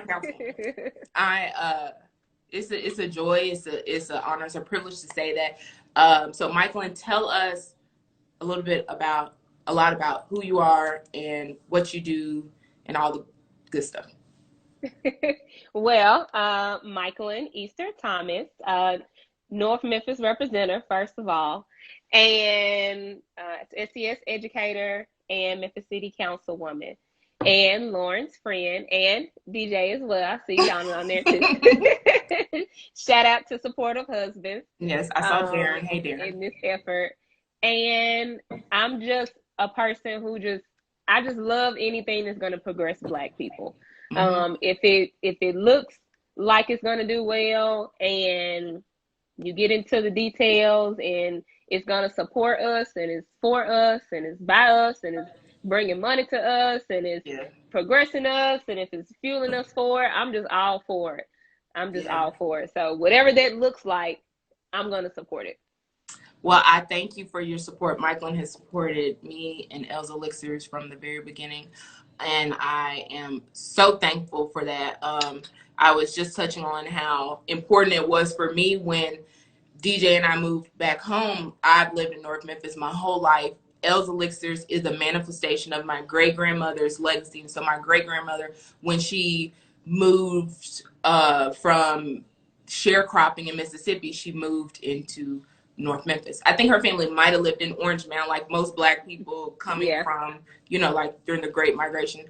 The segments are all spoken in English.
Councilwoman. It's a joy. It's an honor. It's a privilege to say that. So, Michaelin, tell us a lot about who you are and what you do and all the good stuff. Well, Michaelin Easter Thomas, North Memphis representative, first of all, and SES educator and Memphis City Councilwoman, and Lauren's friend, and DJ as well. I see y'all on there too. Shout out to supportive husbands. Yes, I saw Darren. Hey, Darren. In this effort. And I'm just a person who I just love anything that's going to progress Black people. If it looks like it's going to do well and you get into the details and it's going to support us and it's for us and it's by us and it's bringing money to us and it's progressing us and if it's fueling us forward, I'm just all for it. I'm just all for it. So whatever that looks like, I'm going to support it. Well, I thank you for your support. Michaelin has supported me and Elle's Elixirs from the very beginning, and I am so thankful for that. I was just touching on how important it was for me when DJ and I moved back home. I've lived in North Memphis my whole life. Elle's Elixirs is a manifestation of my great-grandmother's legacy. So my great-grandmother, when she moved from sharecropping in Mississippi, she moved into North Memphis. I think her family might have lived in Orange Mound, like most Black people coming from, like during the Great Migration,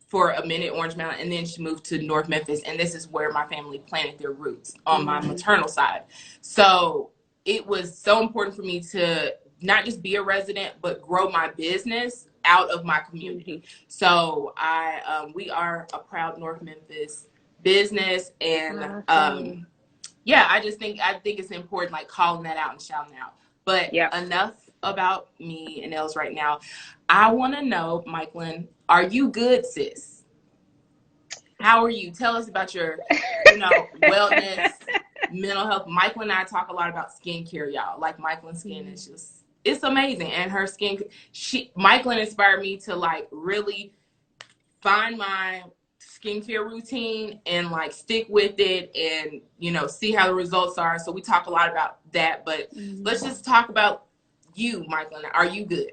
for a minute, Orange Mound, and then she moved to North Memphis, and this is where my family planted their roots on my maternal side. So it was so important for me to not just be a resident, but grow my business out of my community. So we are a proud North Memphis business, and I think it's important, like calling that out and shouting out. But enough about me and Els right now. I want to know, Michaelin, are you good, sis? How are you? Tell us about your, wellness, mental health. Michaelin and I talk a lot about skincare, y'all. Like Michaelin's skin is just, it's amazing. And her skin, Michaelin inspired me to like really find my skincare routine and like stick with it and see how the results are. So we talk a lot about that, but let's just talk about you, Michaelin. Are you good?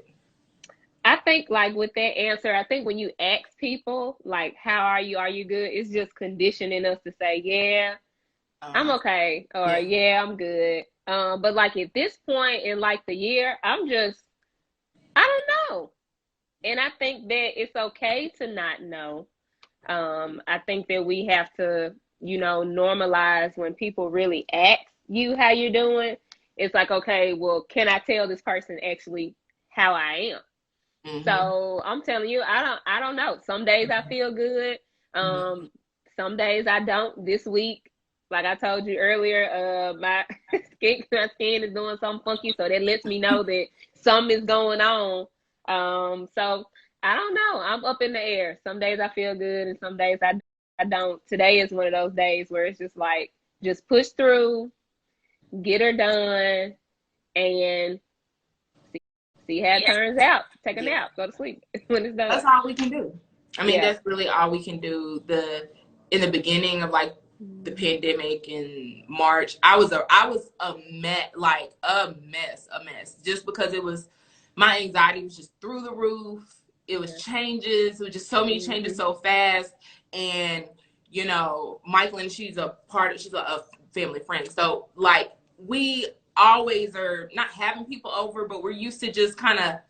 I think like with that answer, I think when you ask people like, how are you good, it's just conditioning us to say, I'm okay, or I'm good. But like at this point in like the year, I don't know. And I think that it's okay to not know. I think that we have to, normalize when people really ask you how you're doing. It's like, okay, well, can I tell this person actually how I am? So I'm telling you, I don't know. Some days I feel good. Some days I don't. This week, like I told you earlier, my skin is doing something funky, so that lets me know that something is going on. So I don't know. I'm up in the air. Some days I feel good and some days I don't. Today is one of those days where it's just like, just push through, get her done, and see how it turns out. Take a nap, go to sleep when it's done. That's all we can do. I mean, that's really all we can do. In the beginning of like the pandemic in March, I was a mess, just because my anxiety was just through the roof. It was changes. It was just so many changes so fast. And, Michaelin, she's a family friend. So like we always are not having people over, but we're used to just kind of,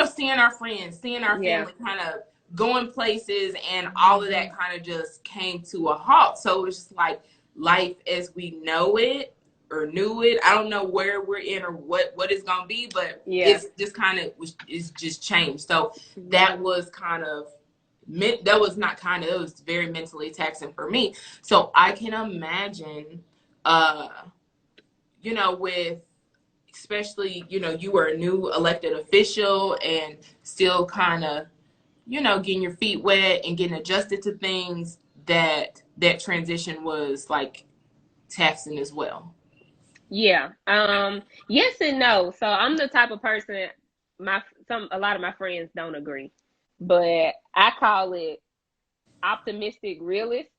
seeing our friends, seeing our family, kind of going places, and all of that kind of just came to a halt. So it was just like life as we know it or knew it. I don't know where we're in or what it's gonna be, but it's just kind of it's just changed. So that was it was very mentally taxing for me. So I can imagine with especially, you were a new elected official and still kind of, getting your feet wet and getting adjusted to things, that transition was like taxing as well. Yeah. Yes and no. So I'm the type of person, a lot of my friends don't agree, but I call it optimistic realist.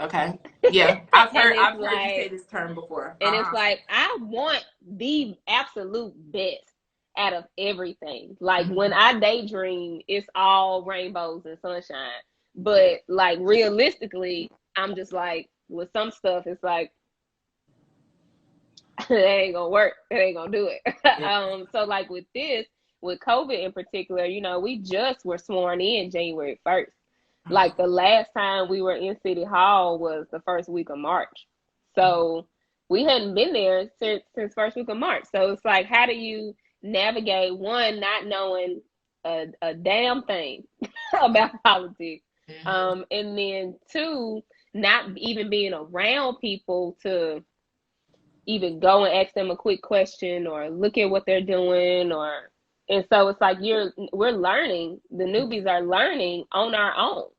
Okay. Yeah. I've heard you say Like, this term before. and it's like, I want the absolute best out of everything. Like when I daydream, it's all rainbows and sunshine. But like realistically, I'm just like, with some stuff, it's like, it ain't gonna work. It ain't gonna do it. Yeah. So like with COVID in particular, you know, we just were sworn in January 1st. Like the last time we were in City Hall was the first week of March. So we hadn't been there since first week of March. So it's like, how do you navigate, one, not knowing a damn thing about politics, and then two, not even being around people to even go and ask them a quick question or look at what they're doing, and so it's like we're learning, the newbies are learning on our own.